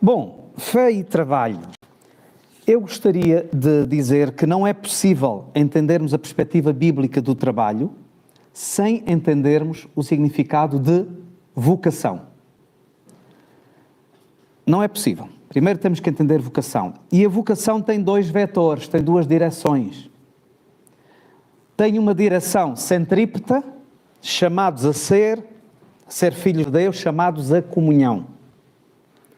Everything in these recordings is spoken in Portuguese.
Bom, fé e trabalho. Eu gostaria de dizer que não é possível entendermos a perspectiva bíblica do trabalho sem entendermos o significado de vocação. Não é possível. Primeiro temos que entender vocação. E a vocação tem dois vetores, tem duas direções. Tem uma direção centrípeta, chamados a ser filhos de Deus, chamados a comunhão.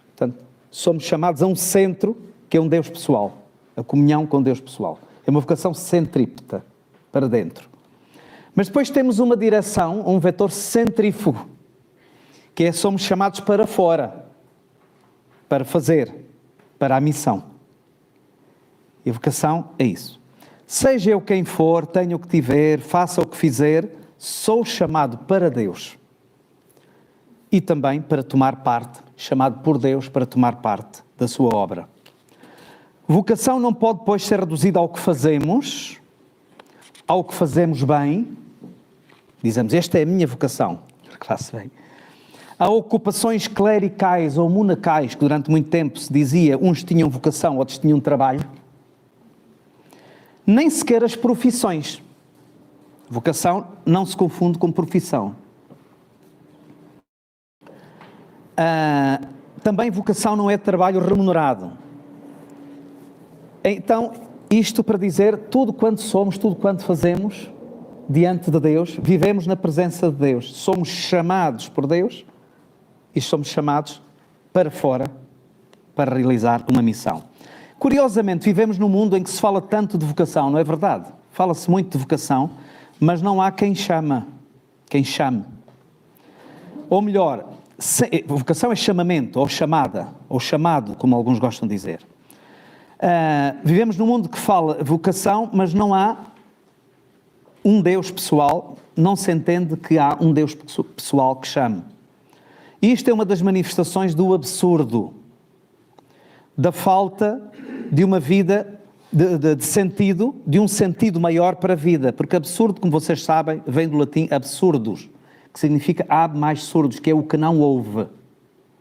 Portanto, somos chamados a um centro, que é um Deus pessoal. A comunhão com Deus pessoal. É uma vocação centrípeta, para dentro. Mas depois temos uma direção, um vetor centrífugo, que é somos chamados para fora, para fazer, para a missão. E a vocação é isso. Seja eu quem for, tenha o que tiver, faça o que fizer, sou chamado para Deus. E também para tomar parte, chamado por Deus para tomar parte da sua obra. Vocação não pode, pois, ser reduzida ao que fazemos bem. Dizemos, esta é a minha vocação. Faço bem. Há ocupações clericais ou monacais, que durante muito tempo se dizia, uns tinham vocação, outros tinham trabalho. Nem sequer as profissões. Vocação não se confunde com profissão. Também vocação não é trabalho remunerado. Então, isto para dizer, tudo quanto somos, tudo quanto fazemos diante de Deus, vivemos na presença de Deus. Somos chamados por Deus e somos chamados para fora para realizar uma missão. Curiosamente, vivemos num mundo em que se fala tanto de vocação, não é verdade? Fala-se muito de vocação, mas não há quem chame. Ou melhor, vocação é chamamento, ou chamada, ou chamado, como alguns gostam de dizer. Vivemos num mundo que fala vocação, mas não há um Deus pessoal, não se entende que há um Deus pessoal que chame. E isto é uma das manifestações do absurdo, da falta de uma vida de sentido, de um sentido maior para a vida. Porque absurdo, como vocês sabem, vem do latim absurdus, que significa ab mais surdos, que é o que não ouve,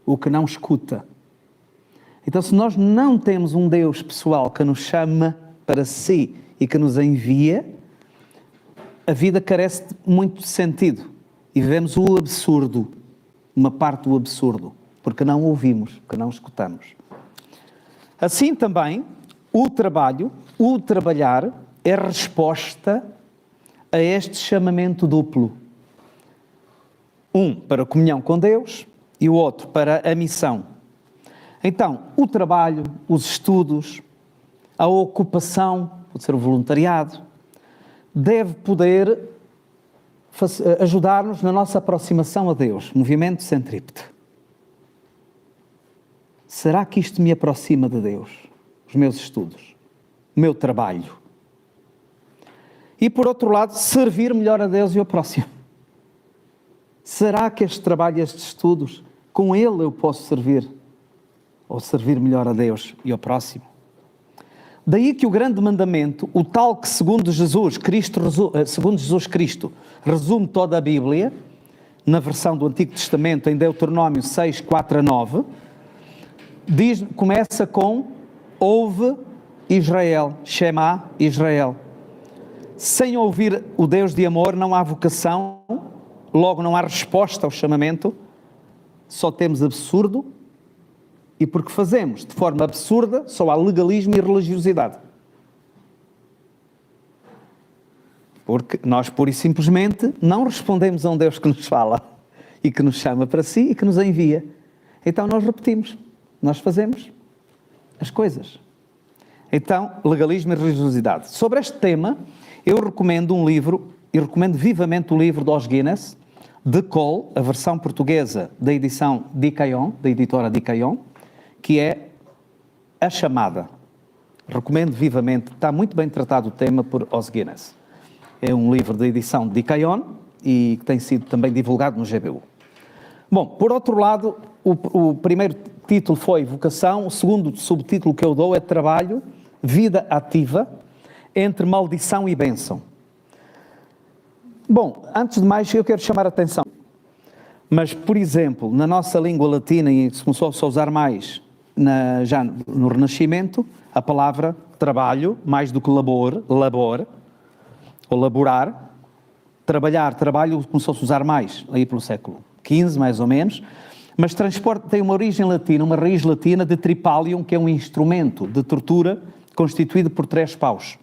o que não escuta. Então, se nós não temos um Deus pessoal que nos chama para si e que nos envia, a vida carece de muito sentido. E vivemos o absurdo, uma parte do absurdo, porque não ouvimos, porque não escutamos. Assim também, o trabalhar, é resposta a este chamamento duplo. Um para a comunhão com Deus e o outro para a missão. Então, o trabalho, os estudos, a ocupação, pode ser o voluntariado, deve poder ajudar-nos na nossa aproximação a Deus, movimento centrípeta. Será que isto me aproxima de Deus? Os meus estudos, o meu trabalho. E por outro lado, servir melhor a Deus e ao próximo. Será que este trabalho, estes estudos, com ele eu posso servir? Ou servir melhor a Deus e ao próximo? Daí que o grande mandamento, o tal que segundo Jesus Cristo resume toda a Bíblia, na versão do Antigo Testamento, em Deuteronômio 6, 4 a 9, começa com ouve Israel, Shema Israel. Sem ouvir o Deus de amor não há vocação, logo não há resposta ao chamamento, só temos absurdo, e porque fazemos de forma absurda, só há legalismo e religiosidade. Porque nós, pura e simplesmente, não respondemos a um Deus que nos fala e que nos chama para si e que nos envia. Então nós repetimos, nós fazemos as coisas. Então, legalismo e religiosidade. Sobre este tema, eu recomendo um livro, e recomendo vivamente o livro de Os Guinness, de Cole, a versão portuguesa da edição Dicaion, da editora Dicaion, que é A Chamada. Recomendo vivamente, está muito bem tratado o tema por Os Guinness. É um livro da edição Dicaion e que tem sido também divulgado no GBU. Bom, por outro lado, o primeiro título foi Vocação, o segundo subtítulo que eu dou é Trabalho, Vida Ativa, entre Maldição e Bênção. Bom, antes de mais, eu quero chamar a atenção. Mas, por exemplo, na nossa língua latina, e se começou a usar mais já no Renascimento, a palavra trabalho, mais do que labor, ou laborar, trabalho começou-se a usar mais, aí pelo século XV, mais ou menos, mas transporte tem uma origem latina, uma raiz latina de tripalium, que é um instrumento de tortura constituído por 3 paus,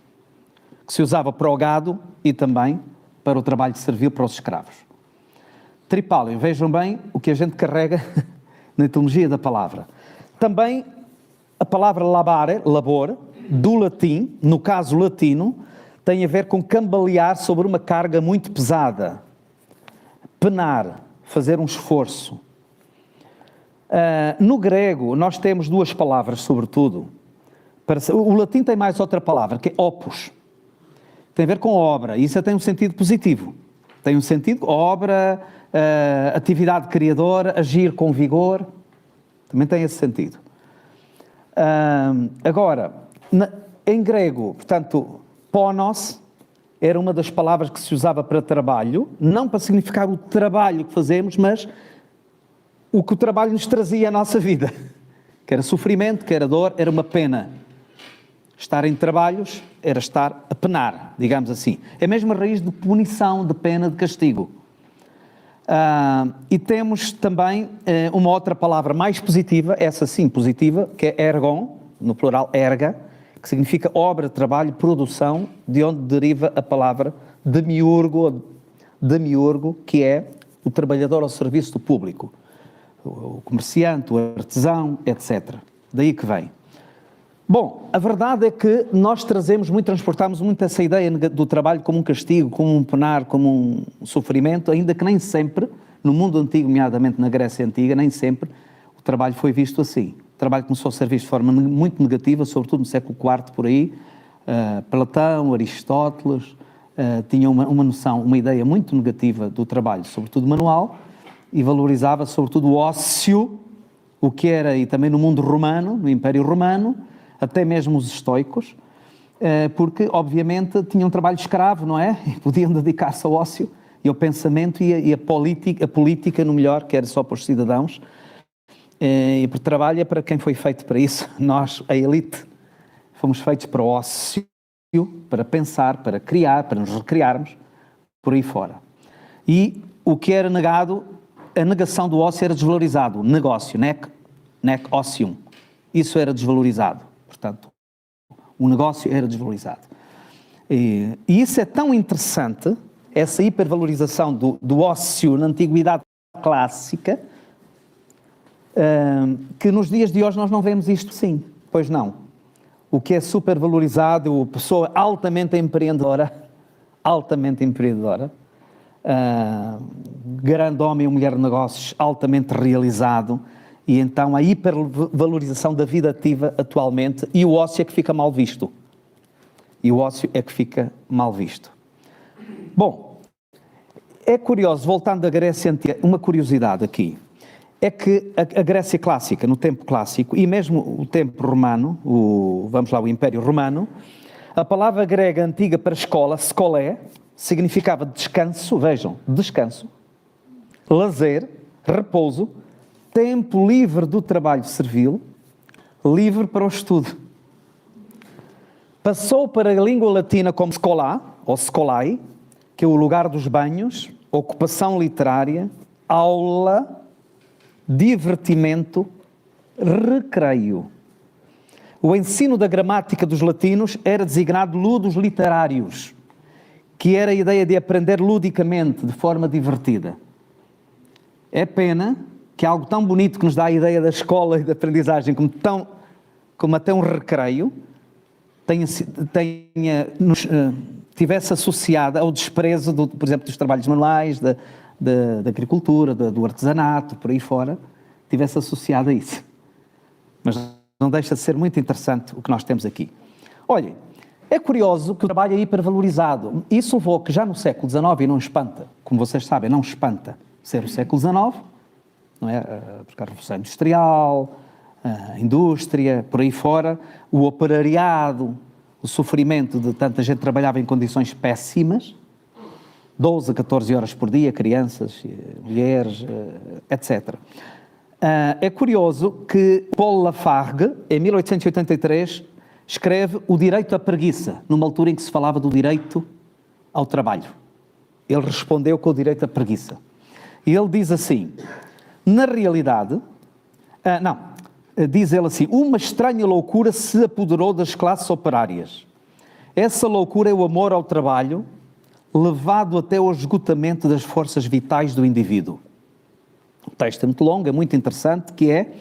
que se usava para o gado e também para o trabalho servil para os escravos. Tripalium, vejam bem o que a gente carrega na etimologia da palavra. Também a palavra labare, labor, do latim, no caso latino, tem a ver com cambalear sobre uma carga muito pesada, penar, fazer um esforço. No grego, nós temos 2 palavras, sobretudo. O latim tem mais outra palavra, que é opus. Tem a ver com obra, e isso tem um sentido positivo. Tem um sentido, obra, atividade criadora, agir com vigor, também tem esse sentido. Agora, em grego, portanto, ponos era uma das palavras que se usava para trabalho, não para significar o trabalho que fazemos, mas o que o trabalho nos trazia à nossa vida. Que era sofrimento, que era dor, era uma pena. Estar em trabalhos era estar a penar, digamos assim. É mesmo a raiz de punição, de pena, de castigo. E temos também uma outra palavra mais positiva, essa sim positiva, que é ergon, no plural erga, que significa obra, trabalho, produção, de onde deriva a palavra demiurgo, que é o trabalhador ao serviço do público, o comerciante, o artesão, etc. Daí que vem. Bom, a verdade é que nós transportamos muito essa ideia do trabalho como um castigo, como um penar, como um sofrimento, ainda que nem sempre, no mundo antigo, nomeadamente na Grécia Antiga, nem sempre o trabalho foi visto assim. O trabalho começou a ser visto de forma muito negativa, sobretudo no século IV, por aí. Platão, Aristóteles, tinham uma noção, uma ideia muito negativa do trabalho, sobretudo manual, e valorizava sobretudo o ócio, o que era, e também no mundo romano, no Império Romano, até mesmo os estoicos, porque, obviamente, tinham um trabalho escravo, não é? E podiam dedicar-se ao ócio e ao pensamento e a política, no melhor, que era só para os cidadãos. E por trabalho é para quem foi feito para isso. Nós, a elite, fomos feitos para o ócio, para pensar, para criar, para nos recriarmos, por aí fora. E o que era negado, a negação do ócio era desvalorizado. Negócio, nec ocium. Isso era desvalorizado. Portanto, o negócio era desvalorizado. E isso é tão interessante, essa hipervalorização do ócio na antiguidade clássica, que nos dias de hoje nós não vemos isto assim. Pois não. O que é supervalorizado, a pessoa altamente empreendedora, grande homem ou mulher de negócios altamente realizado, e então a hipervalorização da vida ativa atualmente, e o ócio é que fica mal visto. Bom, é curioso, voltando à Grécia Antiga, uma curiosidade aqui, é que a Grécia clássica, no tempo clássico, e mesmo o tempo romano, o Império Romano, a palavra grega antiga para escola, skolé, significava descanso, vejam, descanso, lazer, repouso, tempo livre do trabalho servil, livre para o estudo. Passou para a língua latina como scolá, ou scolai, que é o lugar dos banhos, ocupação literária, aula, divertimento, recreio. O ensino da gramática dos latinos era designado ludus literários, que era a ideia de aprender ludicamente, de forma divertida. É pena que algo tão bonito que nos dá a ideia da escola e da aprendizagem como até um recreio, tivesse associada ao desprezo, por exemplo, dos trabalhos manuais, da agricultura, do artesanato, por aí fora, tivesse associado a isso. Mas não deixa de ser muito interessante o que nós temos aqui. Olhem, é curioso que o trabalho é hipervalorizado. Isso levou que já no século XIX, e não espanta, como vocês sabem, não espanta ser o século XIX, não é? Porque a Revolução Industrial, a indústria, por aí fora, o operariado, o sofrimento de tanta gente que trabalhava em condições péssimas, 12 a 14 horas por dia, crianças, mulheres, etc. É curioso que Paul Lafargue, em 1883, escreve O Direito à Preguiça, numa altura em que se falava do direito ao trabalho. Ele respondeu com o direito à preguiça. E ele diz assim, na realidade, diz ele assim, uma estranha loucura se apoderou das classes operárias. Essa loucura é o amor ao trabalho, levado até ao esgotamento das forças vitais do indivíduo. O texto é muito longo, é muito interessante, que é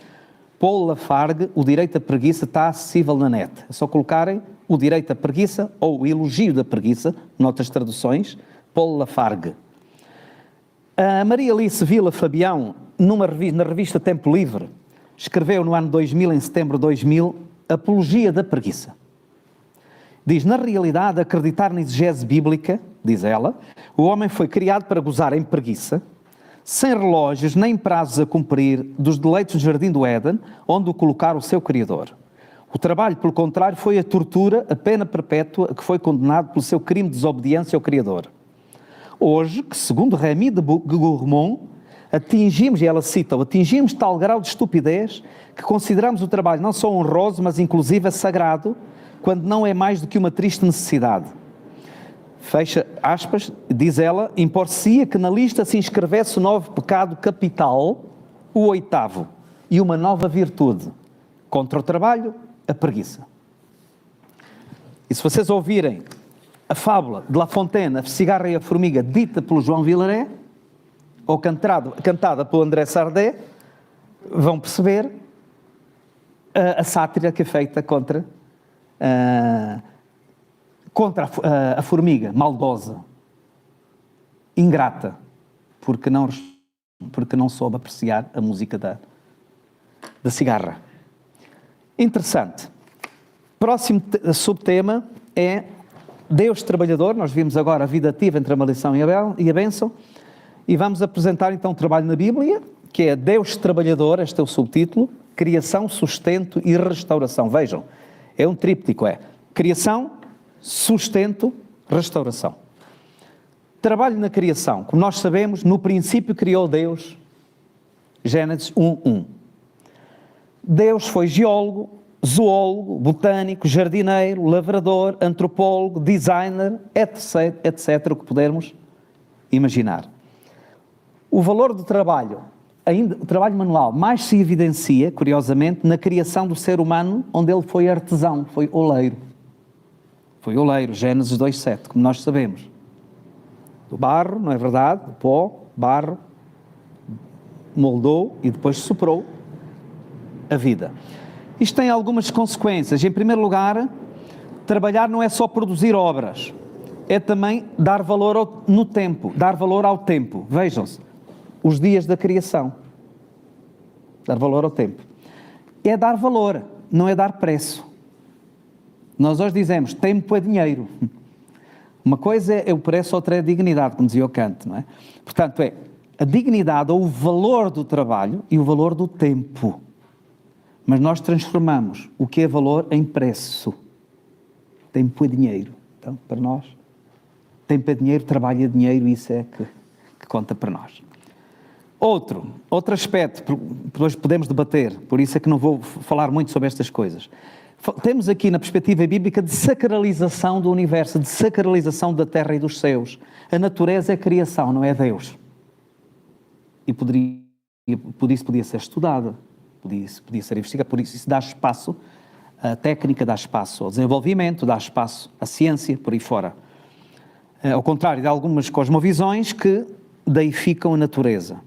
Paul Lafargue, O Direito à Preguiça, está acessível na net. É só colocarem O Direito à Preguiça ou O Elogio da Preguiça, noutras traduções, Paul Lafargue. A Maria Alice Vila Fabião, na revista Tempo Livre, escreveu no ano 2000, em setembro de 2000, Apologia da Preguiça. Diz, na realidade, acreditar na exegese bíblica, diz ela, o homem foi criado para gozar em preguiça, sem relógios nem prazos a cumprir, dos deleites do Jardim do Éden, onde o colocar o seu Criador. O trabalho, pelo contrário, foi a tortura, a pena perpétua, a que foi condenado pelo seu crime de desobediência ao Criador. Hoje, que segundo Rémy de Gourmont, atingimos, e ela cita, atingimos tal grau de estupidez que consideramos o trabalho não só honroso, mas inclusive sagrado, quando não é mais do que uma triste necessidade. Fecha aspas, diz ela, impor-se-ia que na lista se inscrevesse o novo pecado capital, o 8º, e uma nova virtude, contra o trabalho, a preguiça. E se vocês ouvirem a fábula de La Fontaine, A Cigarra e a Formiga, dita pelo João Vilaré, ou cantada pelo André Sardé, vão perceber a sátira que é feita contra a formiga maldosa, ingrata, porque não soube apreciar a música da cigarra. Interessante. Próximo subtema é Deus trabalhador. Nós vimos agora a vida ativa entre a maldição e a bênção, e vamos apresentar então um trabalho na Bíblia, que é Deus trabalhador, este é o subtítulo, criação, sustento e restauração. Vejam, é um tríptico, criação, sustento, restauração. Trabalho na criação. Como nós sabemos, no princípio criou Deus, Gênesis 1:1. Deus foi geólogo, zoólogo, botânico, jardineiro, lavrador, antropólogo, designer, etc., o que pudermos imaginar. O valor do trabalho, ainda o trabalho manual, mais se evidencia, curiosamente, na criação do ser humano, onde ele foi artesão, foi oleiro. Foi oleiro, Gênesis 2:7, como nós sabemos. Do barro, não é verdade? Do pó, barro, moldou e depois soprou a vida. Isto tem algumas consequências. Em primeiro lugar, trabalhar não é só produzir obras, é também dar valor no tempo, dar valor ao tempo. Vejam-se, os dias da criação. Dar valor ao tempo. É dar valor, não é dar preço. Nós hoje dizemos, tempo é dinheiro. Uma coisa é o preço, outra é a dignidade, como dizia o Kant, não é? Portanto, é a dignidade ou o valor do trabalho e o valor do tempo. Mas nós transformamos o que é valor em preço. Tempo é dinheiro. Então, para nós, tempo é dinheiro, trabalho é dinheiro, e isso é que conta para nós. Outro aspecto, depois podemos debater, por isso é que não vou falar muito sobre estas coisas. Temos aqui na perspectiva bíblica de sacralização do universo, de sacralização da terra e dos céus. A natureza é criação, não é Deus. E por isso podia ser estudada, podia ser investigada, por isso dá espaço, a técnica dá espaço ao desenvolvimento, dá espaço à ciência, por aí fora. Ao contrário de algumas cosmovisões que deificam a natureza.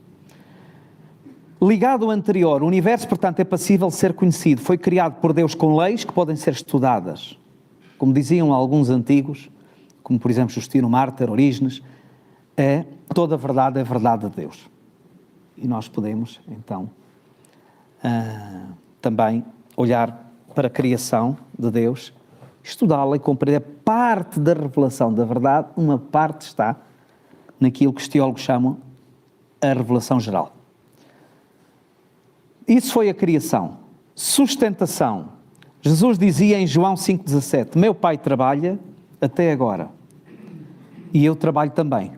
Ligado ao anterior, o universo, portanto, é passível de ser conhecido. Foi criado por Deus com leis que podem ser estudadas. Como diziam alguns antigos, como por exemplo Justino Mártir, Orígenes, toda a verdade é verdade de Deus. E nós podemos, então, também olhar para a criação de Deus, estudá-la e compreender parte da revelação da verdade. Uma parte está naquilo que os teólogos chamam a revelação geral. Isso foi a criação. Sustentação. Jesus dizia em João 5,17, meu Pai trabalha até agora e eu trabalho também.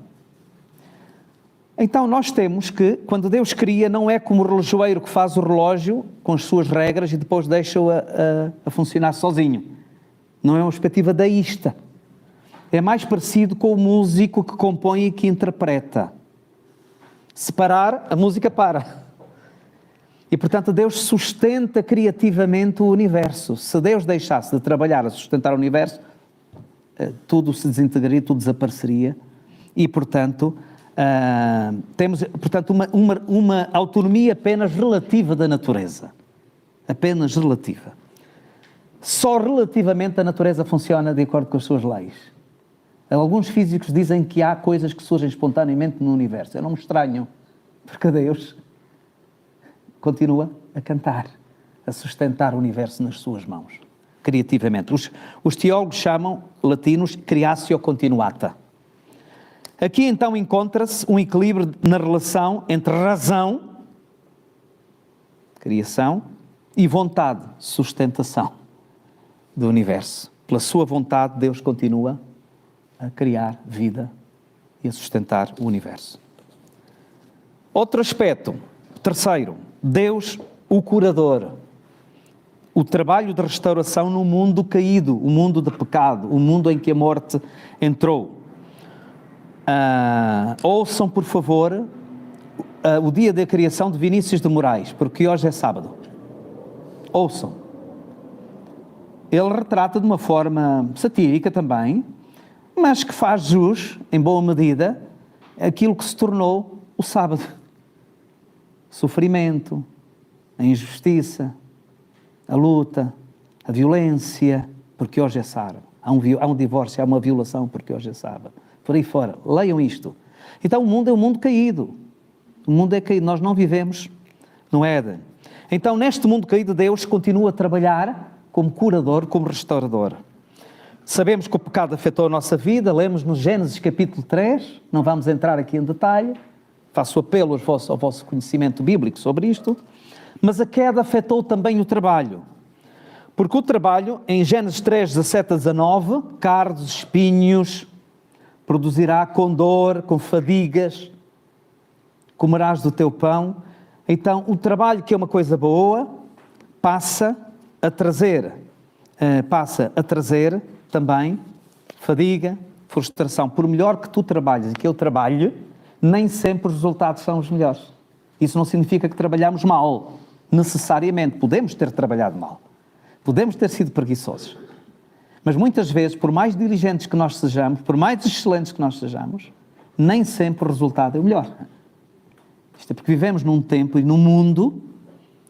Então nós temos que, quando Deus cria, não é como o relojoeiro que faz o relógio com as suas regras e depois deixa-o a funcionar sozinho. Não é uma perspectiva deísta. É mais parecido com o músico que compõe e que interpreta. Se parar, a música para. E, portanto, Deus sustenta criativamente o universo. Se Deus deixasse de trabalhar a sustentar o universo, tudo se desintegraria, tudo desapareceria. E, portanto, temos uma autonomia apenas relativa da natureza. Apenas relativa. Só relativamente a natureza funciona de acordo com as suas leis. Alguns físicos dizem que há coisas que surgem espontaneamente no universo. Eu não me estranho, porque Deus continua a cantar, a sustentar o universo nas suas mãos, criativamente. Os teólogos chamam, latinos, creatio continuata. Aqui então encontra-se um equilíbrio na relação entre razão, criação, e vontade, sustentação do universo. Pela sua vontade, Deus continua a criar vida e a sustentar o universo. Outro aspecto, terceiro, Deus, o curador. O trabalho de restauração no mundo caído, o mundo de pecado, o mundo em que a morte entrou. Ouçam, por favor, o dia da criação de Vinícius de Moraes, porque hoje é sábado. Ouçam. Ele retrata de uma forma satírica também, mas que faz jus, em boa medida, aquilo que se tornou o sábado. Sofrimento, a injustiça, a luta, a violência, porque hoje é sábado. Há um divórcio, há uma violação, porque hoje é sábado. Por aí fora, leiam isto. Então o mundo é um mundo caído. O mundo é caído, nós não vivemos no Éden. Então neste mundo caído Deus continua a trabalhar como curador, como restaurador. Sabemos que o pecado afetou a nossa vida, lemos no Gênesis capítulo 3, não vamos entrar aqui em detalhe, faço apelo ao vosso conhecimento bíblico sobre isto, mas a queda afetou também o trabalho. Porque o trabalho, em Gênesis 3, 17 a 19, cardos, espinhos, produzirá com dor, com fadigas, comerás do teu pão. Então, o trabalho, que é uma coisa boa, passa a trazer também fadiga, frustração. Por melhor que tu trabalhes e que eu trabalhe, nem sempre os resultados são os melhores. Isso não significa que trabalhamos mal, necessariamente. Podemos ter trabalhado mal. Podemos ter sido preguiçosos. Mas muitas vezes, por mais diligentes que nós sejamos, por mais excelentes que nós sejamos, nem sempre o resultado é o melhor. Isto é porque vivemos num tempo e num mundo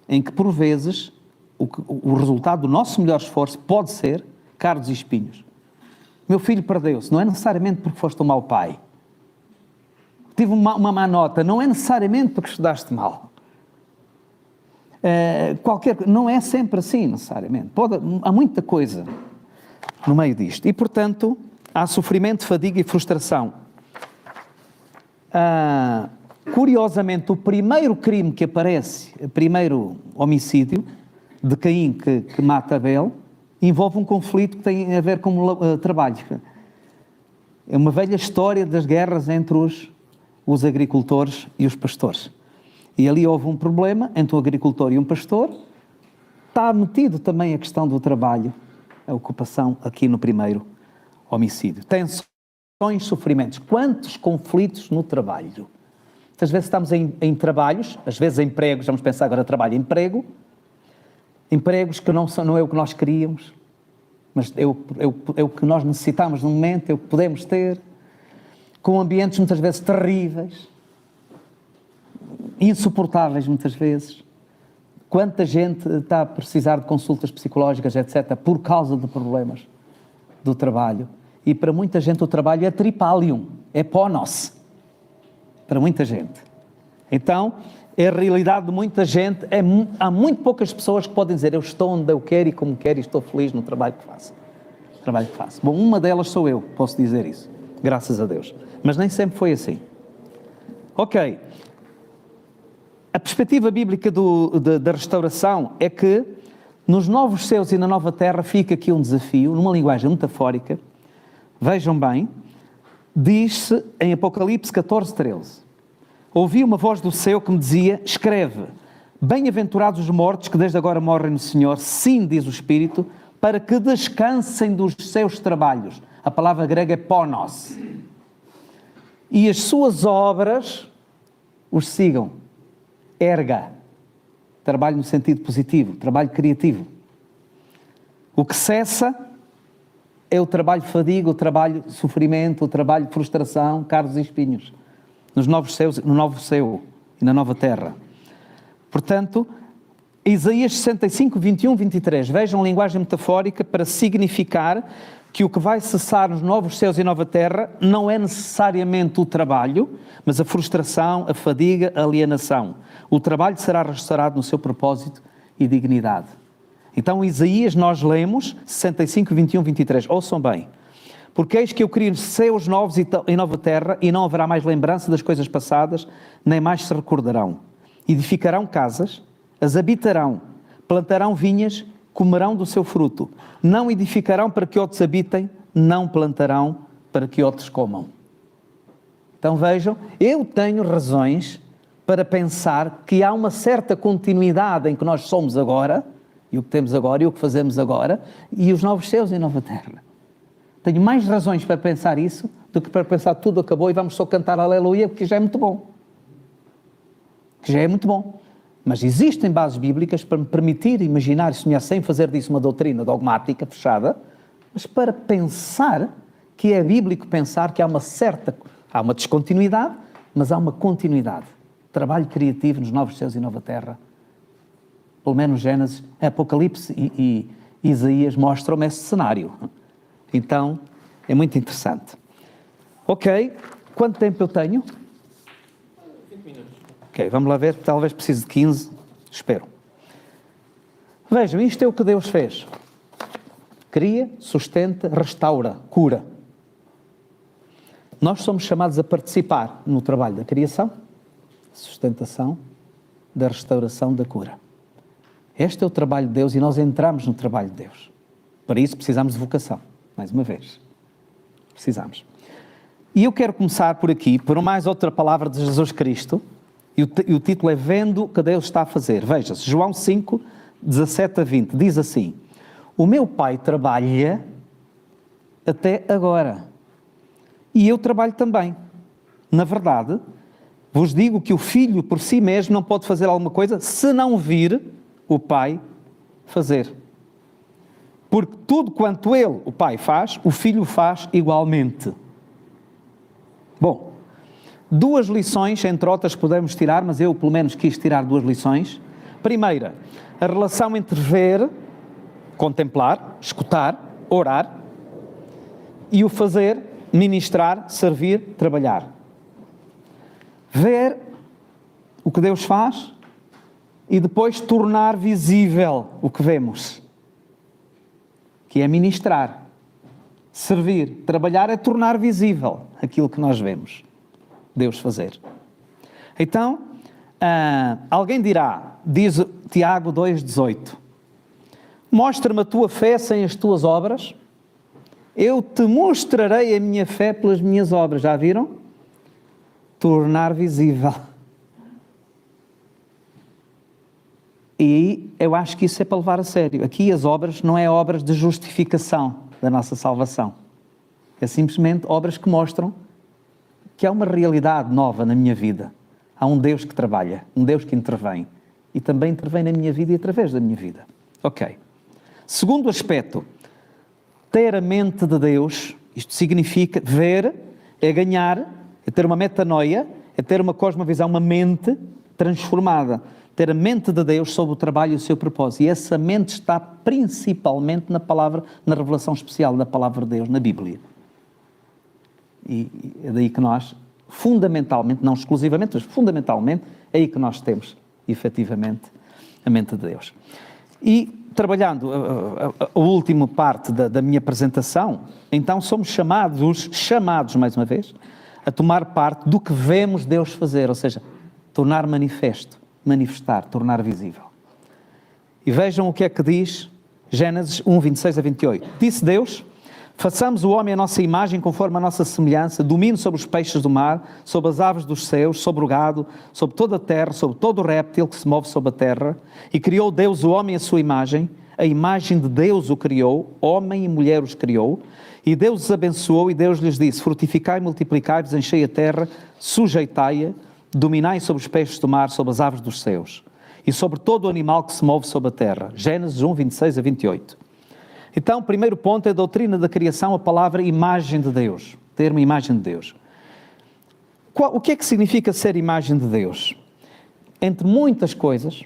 em que, por vezes, o resultado do nosso melhor esforço pode ser cardos e espinhos. Meu filho perdeu-se, não é necessariamente porque foste um mau pai. Tive uma má nota, não é necessariamente porque estudaste mal. Não é sempre assim, necessariamente. Há muita coisa no meio disto. E, portanto, há sofrimento, fadiga e frustração. Curiosamente, o primeiro crime que aparece, o primeiro homicídio de Caim que mata Abel, envolve um conflito que tem a ver com trabalho. É uma velha história das guerras entre os agricultores e os pastores. E ali houve um problema entre um agricultor e um pastor. Está metido também a questão do trabalho, a ocupação aqui no primeiro homicídio. Tensões, sofrimentos. Quantos conflitos no trabalho? Às vezes estamos em trabalhos, às vezes em empregos, vamos pensar agora trabalho e emprego, empregos que não é o que nós queríamos, mas é o que nós necessitamos no momento, é o que podemos ter, com ambientes muitas vezes terríveis, insuportáveis muitas vezes. Quanta gente está a precisar de consultas psicológicas, etc., por causa de problemas do trabalho. E para muita gente o trabalho é tripalium, é ponos. Para muita gente. Então, é a realidade de muita gente. Há muito poucas pessoas que podem dizer eu estou onde eu quero e como quero e estou feliz no trabalho que faço. Bom, uma delas sou eu, posso dizer isso. Graças a Deus. Mas nem sempre foi assim. Ok. A perspectiva bíblica da restauração é que nos novos céus e na nova terra fica aqui um desafio, numa linguagem metafórica. Vejam bem, diz-se em Apocalipse 14, 13, ouvi uma voz do céu que me dizia: escreve, bem-aventurados os mortos que desde agora morrem no Senhor, sim, diz o Espírito, para que descansem dos seus trabalhos. A palavra grega é ponos. E as suas obras os sigam. Erga. Trabalho no sentido positivo, trabalho criativo. O que cessa é o trabalho de fadiga, o trabalho de sofrimento, o trabalho de frustração, cardos e espinhos. Nos novos céus, no novo céu e na nova terra. Portanto, Isaías 65, 21, 23. Vejam a linguagem metafórica para significar que o que vai cessar nos novos céus e nova terra não é necessariamente o trabalho, mas a frustração, a fadiga, a alienação. O trabalho será restaurado no seu propósito e dignidade. Então, Isaías, nós lemos 65, 21, 23. Ouçam bem. Porque eis que eu crio céus novos e nova terra, e não haverá mais lembrança das coisas passadas, nem mais se recordarão. Edificarão casas, as habitarão, plantarão vinhas, comerão do seu fruto. Não edificarão para que outros habitem, não plantarão para que outros comam. Então vejam, eu tenho razões para pensar que há uma certa continuidade em que nós somos agora, e o que temos agora, e o que fazemos agora, e os novos céus e nova terra. Tenho mais razões para pensar isso do que para pensar que tudo acabou e vamos só cantar aleluia, porque já é muito bom. Que já é muito bom. Mas existem bases bíblicas para me permitir imaginar e sonhar sem fazer disso uma doutrina dogmática, fechada, mas para pensar que é bíblico pensar que há uma descontinuidade, mas há uma continuidade. Trabalho criativo nos novos céus e nova terra. Pelo menos Gênesis, Apocalipse e Isaías mostram-me esse cenário. Então, é muito interessante. Ok, quanto tempo eu tenho? 20 minutos. Ok, vamos lá ver, talvez precise de 15, espero. Vejam, isto é o que Deus fez. Cria, sustenta, restaura, cura. Nós somos chamados a participar no trabalho da criação, sustentação, da restauração, da cura. Este é o trabalho de Deus e nós entramos no trabalho de Deus. Para isso precisamos de vocação, mais uma vez. Precisamos. E eu quero começar por aqui, por mais outra palavra de Jesus Cristo, e o título é Vendo o que Deus está a fazer. Veja-se, João 5, 17 a 20, diz assim: o meu Pai trabalha até agora, e eu trabalho também. Na verdade, vos digo que o Filho por si mesmo não pode fazer alguma coisa se não vir o Pai fazer. Porque tudo quanto ele, o Pai, faz, o Filho faz igualmente. Bom, duas lições, entre outras, podemos tirar, mas eu pelo menos quis tirar duas lições. Primeira, a relação entre ver, contemplar, escutar, orar, e o fazer, ministrar, servir, trabalhar. Ver o que Deus faz e depois tornar visível o que vemos, que é ministrar. Servir, trabalhar é tornar visível aquilo que nós vemos Deus fazer. Então, alguém dirá, diz Tiago 2,18, mostra-me a tua fé sem as tuas obras, eu te mostrarei a minha fé pelas minhas obras. Já viram? Tornar visível. E eu acho que isso é para levar a sério. Aqui as obras não é obras de justificação da nossa salvação. É simplesmente obras que mostram que há uma realidade nova na minha vida. Há um Deus que trabalha, um Deus que intervém. E também intervém na minha vida e através da minha vida. Ok. Segundo aspecto, ter a mente de Deus, isto significa ver, é ganhar, é ter uma metanoia, é ter uma cosmovisão, uma mente transformada. Ter a mente de Deus sobre o trabalho e o seu propósito. E essa mente está principalmente na palavra, na revelação especial da palavra de Deus, na Bíblia. E é daí que nós, fundamentalmente, não exclusivamente, mas fundamentalmente, é aí que nós temos, efetivamente, a mente de Deus. E, trabalhando a última parte da minha apresentação, então somos chamados, mais uma vez, a tomar parte do que vemos Deus fazer, ou seja, tornar manifesto, manifestar, tornar visível. E vejam o que é que diz Gênesis 1, 26 a 28. Disse Deus, Façamos o homem à nossa imagem, conforme a nossa semelhança, domine sobre os peixes do mar, sobre as aves dos céus, sobre o gado, sobre toda a terra, sobre todo o réptil que se move sobre a terra. E criou Deus o homem à sua imagem, a imagem de Deus o criou, homem e mulher os criou. E Deus os abençoou e Deus lhes disse: frutificai, multiplicai-vos, enchei a terra, sujeitai-a, dominai sobre os peixes do mar, sobre as aves dos céus e sobre todo o animal que se move sobre a terra. Gênesis 1, 26 a 28. Então, o primeiro ponto é a doutrina da criação, a palavra imagem de Deus. O termo imagem de Deus. O que é que significa ser imagem de Deus? Entre muitas coisas,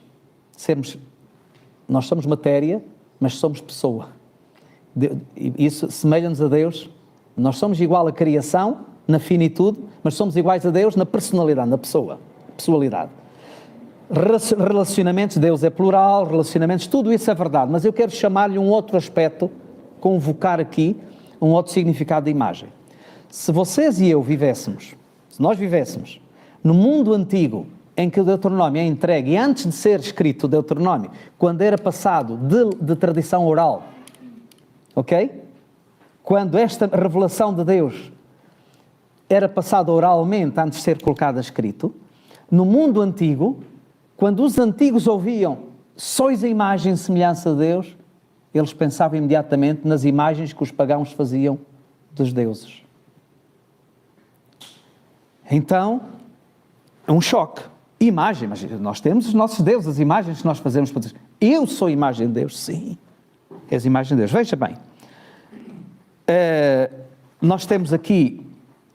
nós somos matéria, mas somos pessoa. Isso semelha-nos a Deus. Nós somos igual à criação, na finitude, mas somos iguais a Deus na personalidade, na pessoalidade. Relacionamentos, Deus é plural, relacionamentos, tudo isso é verdade, mas eu quero chamar-lhe um outro aspecto, convocar aqui um outro significado de imagem. Se vocês e eu vivêssemos, se nós vivêssemos no mundo antigo, em que o Deuteronômio é entregue, e antes de ser escrito o Deuteronômio, quando era passado de tradição oral, ok? Quando esta revelação de Deus era passada oralmente antes de ser colocada escrito, no mundo antigo, quando os antigos ouviam sois a imagem e semelhança de Deus, eles pensavam imediatamente nas imagens que os pagãos faziam dos deuses. Então, é um choque. Imagem, mas nós temos os nossos deuses, as imagens que nós fazemos para dizer, eu sou a imagem de Deus, sim, és a imagem de Deus. Veja bem, nós temos aqui,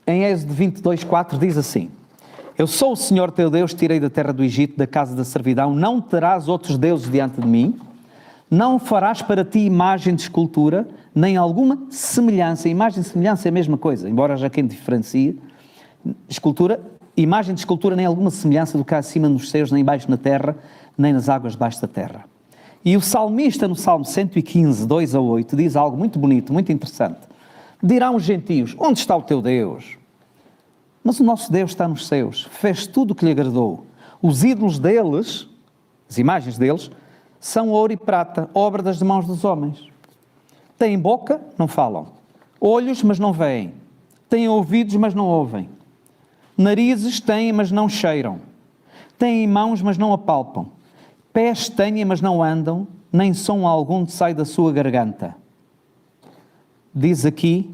em Êxodo 22, 4, diz assim: eu sou o Senhor teu Deus, tirei da terra do Egito, da casa da servidão, não terás outros deuses diante de mim, não farás para ti imagem de escultura, nem alguma semelhança. Imagem e semelhança é a mesma coisa, embora já quem diferencie. Escultura, imagem de escultura, nem alguma semelhança do que há acima nos céus, nem embaixo na terra, nem nas águas debaixo da terra. E o salmista, no Salmo 115, 2 a 8, diz algo muito bonito, muito interessante. Dirão os gentios: onde está o teu Deus? Mas o nosso Deus está nos céus, fez tudo o que lhe agradou. Os ídolos deles, as imagens deles, são ouro e prata, obra das mãos dos homens. Têm boca, não falam. Olhos, mas não veem. Têm ouvidos, mas não ouvem. Narizes têm, mas não cheiram. Têm mãos, mas não apalpam. Pés têm, mas não andam, nem som algum sai da sua garganta. Diz aqui,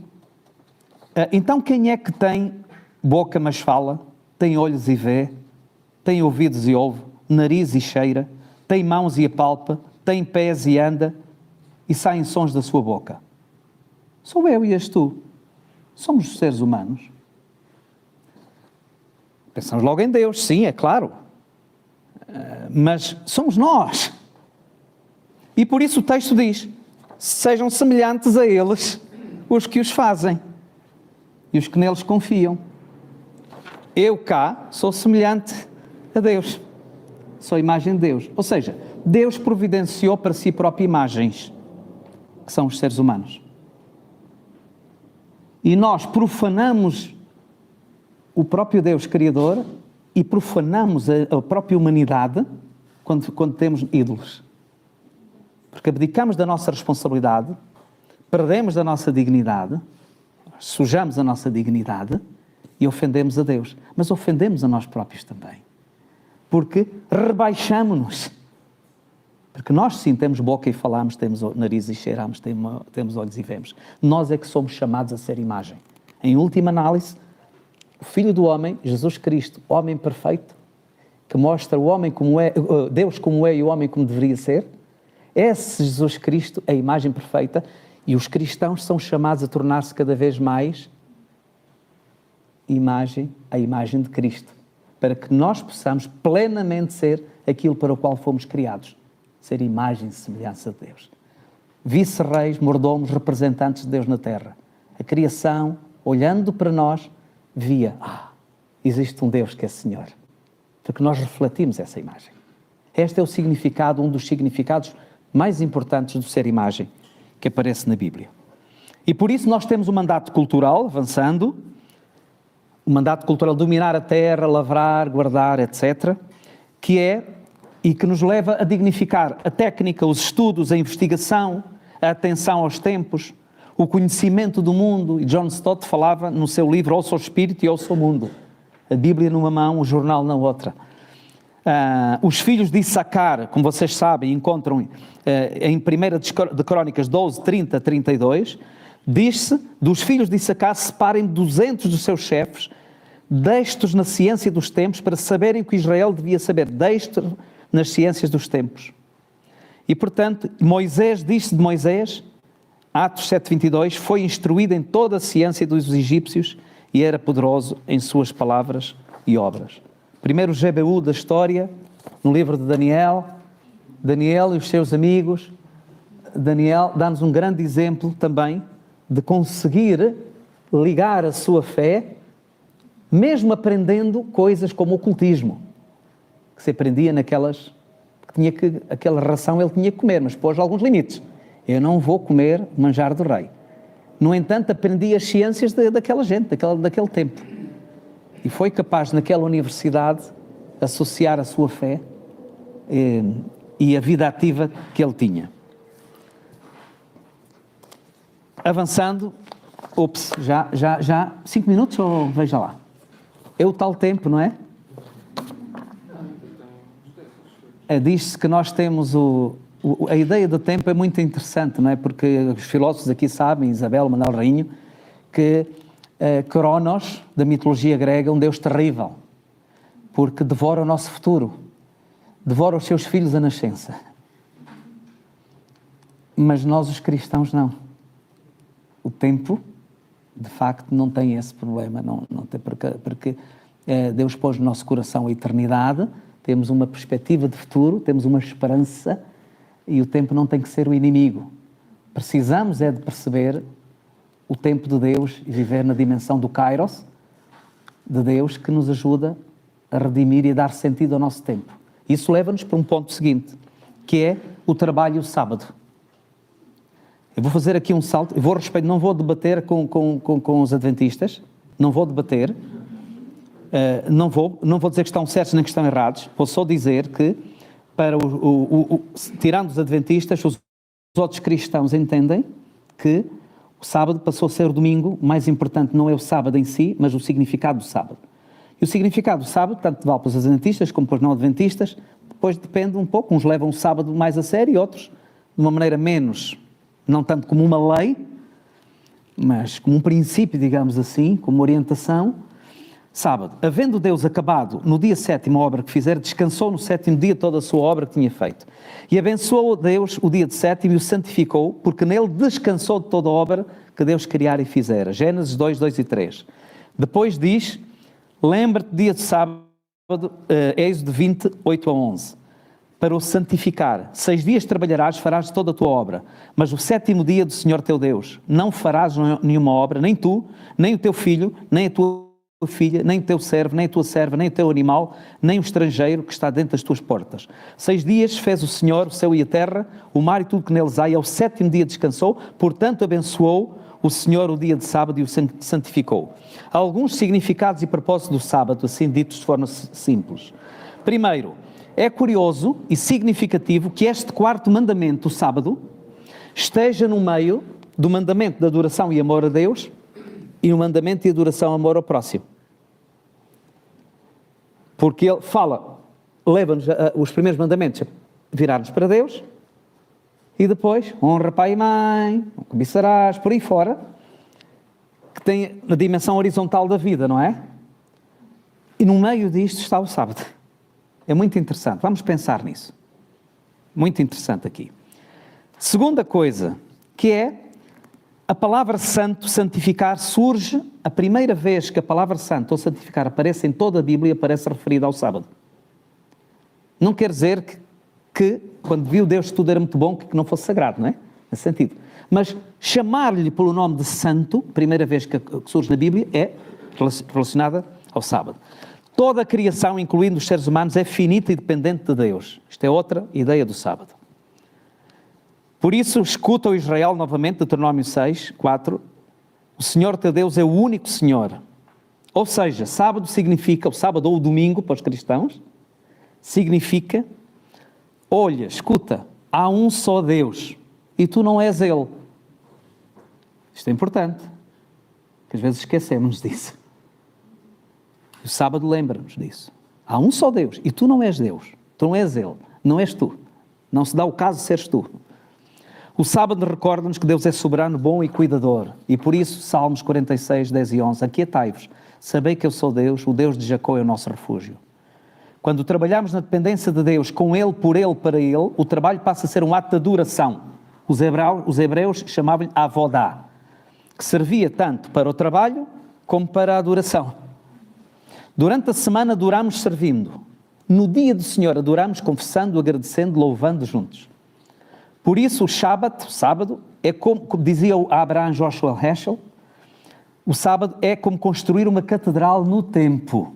então quem é que tem boca, mas fala, tem olhos e vê, tem ouvidos e ouve, nariz e cheira, tem mãos e apalpa, tem pés e anda, e saem sons da sua boca? Sou eu e és tu. Somos os seres humanos. Pensamos logo em Deus, sim, é claro. Mas somos nós. E por isso o texto diz: sejam semelhantes a eles os que os fazem e os que neles confiam. Eu cá sou semelhante a Deus, sou a imagem de Deus. Ou seja, Deus providenciou para si próprio imagens, que são os seres humanos. E nós profanamos o próprio Deus Criador e profanamos a própria humanidade quando temos ídolos. Porque abdicamos da nossa responsabilidade, perdemos da nossa dignidade, sujamos a nossa dignidade e ofendemos a Deus. Mas ofendemos a nós próprios também. Porque rebaixamos-nos. Porque nós sim temos boca e falamos, temos nariz e cheiramos, temos olhos e vemos. Nós é que somos chamados a ser imagem. Em última análise, o Filho do Homem, Jesus Cristo, homem perfeito, que mostra o homem como é, Deus como é e o homem como deveria ser, esse Jesus Cristo é a imagem perfeita, e os cristãos são chamados a tornar-se cada vez mais a imagem de Cristo, para que nós possamos plenamente ser aquilo para o qual fomos criados, ser imagem e semelhança de Deus. Vice-reis, mordomos, representantes de Deus na terra. A criação, olhando para nós, via, existe um Deus que é Senhor, porque nós refletimos essa imagem. Este é o significado, um dos significados mais importantes do ser imagem que aparece na Bíblia. E por isso nós temos o mandato cultural, avançando, o mandato cultural de dominar a terra, lavrar, guardar, etc., que é, e que nos leva a dignificar a técnica, os estudos, a investigação, a atenção aos tempos, o conhecimento do mundo. E John Stott falava no seu livro Ouça o Espírito e Ouça o Mundo. A Bíblia numa mão, o jornal na outra. Os filhos de Issacar, como vocês sabem, encontram em 1 de Crónicas 12, 30, 32, diz-se, dos filhos de Issacar separem 200 dos seus chefes, destros na ciência dos tempos, para saberem o que Israel devia saber, destros nas ciências dos tempos. E, portanto, Moisés, diz-se de Moisés, Atos 7:22, foi instruído em toda a ciência dos egípcios e era poderoso em suas palavras e obras. Primeiro GBU da história, no livro de Daniel, Daniel e os seus amigos. Daniel dá-nos um grande exemplo também de conseguir ligar a sua fé, mesmo aprendendo coisas como o ocultismo, que se aprendia naquelas, aquela ração ele tinha que comer, mas pôs alguns limites. Eu não vou comer manjar do rei. No entanto, aprendi as ciências daquela gente, daquele tempo. E foi capaz, naquela universidade, associar a sua fé e a vida ativa que ele tinha. Avançando, já 5 minutos ou veja lá? É o tal tempo, não é? Diz-se que nós temos a ideia do tempo é muito interessante, não é? Porque os filósofos aqui sabem, Isabel, Manuel Rainho, que Cronos, da mitologia grega, é um deus terrível, porque devora o nosso futuro, devora os seus filhos à nascença. Mas nós, os cristãos, não. O tempo, de facto, não tem esse problema, não tem, porque Deus pôs no nosso coração a eternidade, temos uma perspectiva de futuro, temos uma esperança, e o tempo não tem que ser o inimigo. Precisamos de perceber o tempo de Deus e viver na dimensão do Kairos, de Deus, que nos ajuda a redimir e a dar sentido ao nosso tempo. Isso leva-nos para um ponto seguinte, que é o trabalho e o sábado. Eu vou fazer aqui um salto, não vou debater com os adventistas, não vou debater, não vou dizer que estão certos nem que estão errados, vou só dizer que, tirando os adventistas, os outros cristãos entendem que o sábado passou a ser o domingo, o mais importante não é o sábado em si, mas o significado do sábado. E o significado do sábado, tanto vale para os adventistas como para os não adventistas, depois depende um pouco, uns levam o sábado mais a sério e outros de uma maneira menos, não tanto como uma lei, mas como um princípio, digamos assim, como uma orientação. Sábado, havendo Deus acabado no dia 7º a obra que fizer, descansou no 7º dia toda a sua obra que tinha feito. E abençoou Deus o dia de 7º e o santificou, porque nele descansou de toda a obra que Deus criara e fizera. Gênesis 2, 2 e 3. Depois diz, lembra-te dia de sábado, Êxodo 20, 8 a 11. Para o santificar. 6 dias trabalharás, farás toda a tua obra. Mas o 7º dia do Senhor teu Deus, não farás nenhuma obra, nem tu, nem o teu filho, nem a tua filha, nem o teu servo, nem a tua serva, nem o teu animal, nem o estrangeiro que está dentro das tuas portas. 6 dias fez o Senhor o céu e a terra, o mar e tudo que neles há, e ao 7º dia descansou, portanto abençoou o Senhor o dia de sábado e o santificou. Há alguns significados e propósitos do sábado, assim ditos de forma simples. Primeiro, é curioso e significativo que este 4º mandamento, o sábado, esteja no meio do mandamento de adoração e amor a Deus e no mandamento de adoração e amor ao próximo. Porque ele fala, leva-nos os primeiros mandamentos a virar-nos para Deus e depois honra pai e mãe, não cobiçarás, por aí fora, que tem a dimensão horizontal da vida, não é? E no meio disto está o sábado. É muito interessante, vamos pensar nisso. Muito interessante aqui. Segunda coisa, que é a palavra santo, santificar, surge, a primeira vez que a palavra santo ou santificar aparece em toda a Bíblia, aparece referida ao sábado. Não quer dizer que quando viu Deus tudo era muito bom, que não fosse sagrado, não é? Nesse sentido. Mas chamar-lhe pelo nome de santo, primeira vez que surge na Bíblia, é relacionada ao sábado. Toda a criação, incluindo os seres humanos, é finita e dependente de Deus. Isto é outra ideia do sábado. Por isso, escuta o Israel novamente, Deuteronômio 6, 4. O Senhor teu Deus é o único Senhor. Ou seja, sábado significa, o sábado ou o domingo para os cristãos, significa, olha, escuta, há um só Deus e tu não és Ele. Isto é importante, que às vezes esquecemos disso. O sábado lembra-nos disso. Há um só Deus, e tu não és Deus, tu não és Ele, não és tu. Não se dá o caso de seres tu. O sábado recorda-nos que Deus é soberano, bom e cuidador. E por isso, Salmos 46, 10 e 11, aquietai-vos, sabei que eu sou Deus, o Deus de Jacó é o nosso refúgio. Quando trabalhamos na dependência de Deus, com Ele, por Ele, para Ele, o trabalho passa a ser um ato de adoração. Os hebreus chamavam-lhe avodá, que servia tanto para o trabalho como para a adoração. Durante a semana adoramos servindo. No dia do Senhor adoramos confessando, agradecendo, louvando juntos. Por isso o sábado, é como dizia o Abraham Joshua Heschel, o sábado é como construir uma catedral no tempo.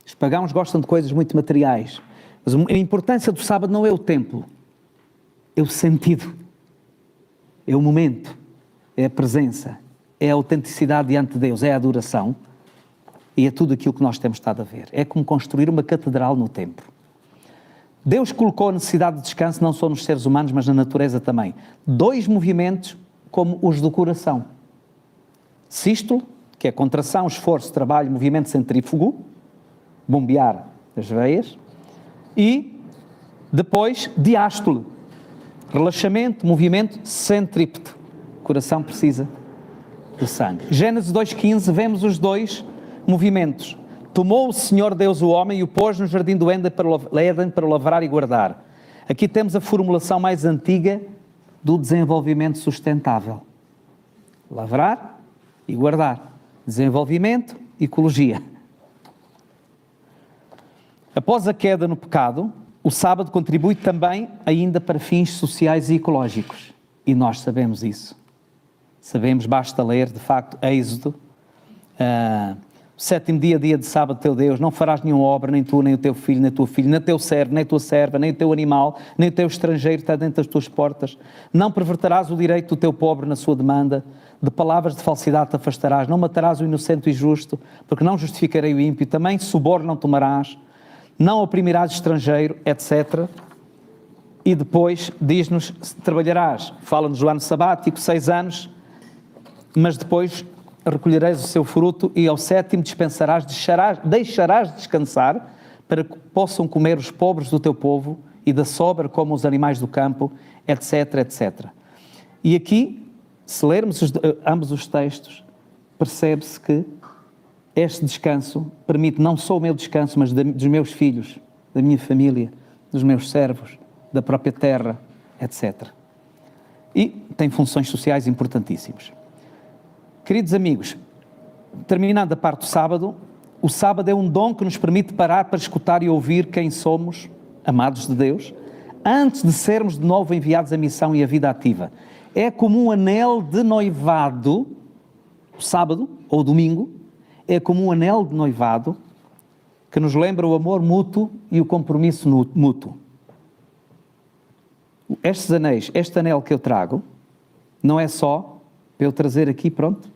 Os pagãos gostam de coisas muito materiais, mas a importância do sábado não é o templo, é o sentido, é o momento, é a presença, é a autenticidade diante de Deus, é a adoração e é tudo aquilo que nós temos estado a ver. É como construir uma catedral no templo. Deus colocou a necessidade de descanso não só nos seres humanos, mas na natureza também. 2 movimentos como os do coração. Sístole, que é contração, esforço, trabalho, movimento centrífugo, bombear as veias. E depois, diástole, relaxamento, movimento centrípeto. O coração precisa de sangue. Gênesis 2,15, vemos os 2 movimentos. Tomou o Senhor Deus o homem e o pôs no jardim do Éden para o lavrar e guardar. Aqui temos a formulação mais antiga do desenvolvimento sustentável. Lavrar e guardar. Desenvolvimento, ecologia. Após a queda no pecado, o sábado contribui também ainda para fins sociais e ecológicos. E nós sabemos isso. Sabemos, basta ler, de facto, Êxodo. O 7º dia, dia de sábado, teu Deus, não farás nenhuma obra, nem tu, nem o teu filho, nem a tua filha, nem o teu servo, nem a tua serva, nem o teu animal, nem o teu estrangeiro que está dentro das tuas portas. Não perverterás o direito do teu pobre na sua demanda, de palavras de falsidade te afastarás, não matarás o inocente e justo, porque não justificarei o ímpio, também suborno não tomarás, não oprimirás o estrangeiro, etc. E depois diz-nos, trabalharás, fala-nos do ano sabático, 6 anos, mas depois recolhereis o seu fruto e ao 7º dispensarás, deixarás descansar para que possam comer os pobres do teu povo e da sobra como os animais do campo, etc, etc. E aqui, se lermos ambos os textos, percebe-se que este descanso permite não só o meu descanso, mas dos meus filhos, da minha família, dos meus servos, da própria terra, etc. E tem funções sociais importantíssimas. Queridos amigos, terminando a parte do sábado, o sábado é um dom que nos permite parar para escutar e ouvir quem somos, amados de Deus, antes de sermos de novo enviados à missão e à vida ativa. É como um anel de noivado, o sábado ou o domingo, é como um anel de noivado que nos lembra o amor mútuo e o compromisso mútuo. Estes anéis, este anel que eu trago, não é só para eu trazer aqui, pronto.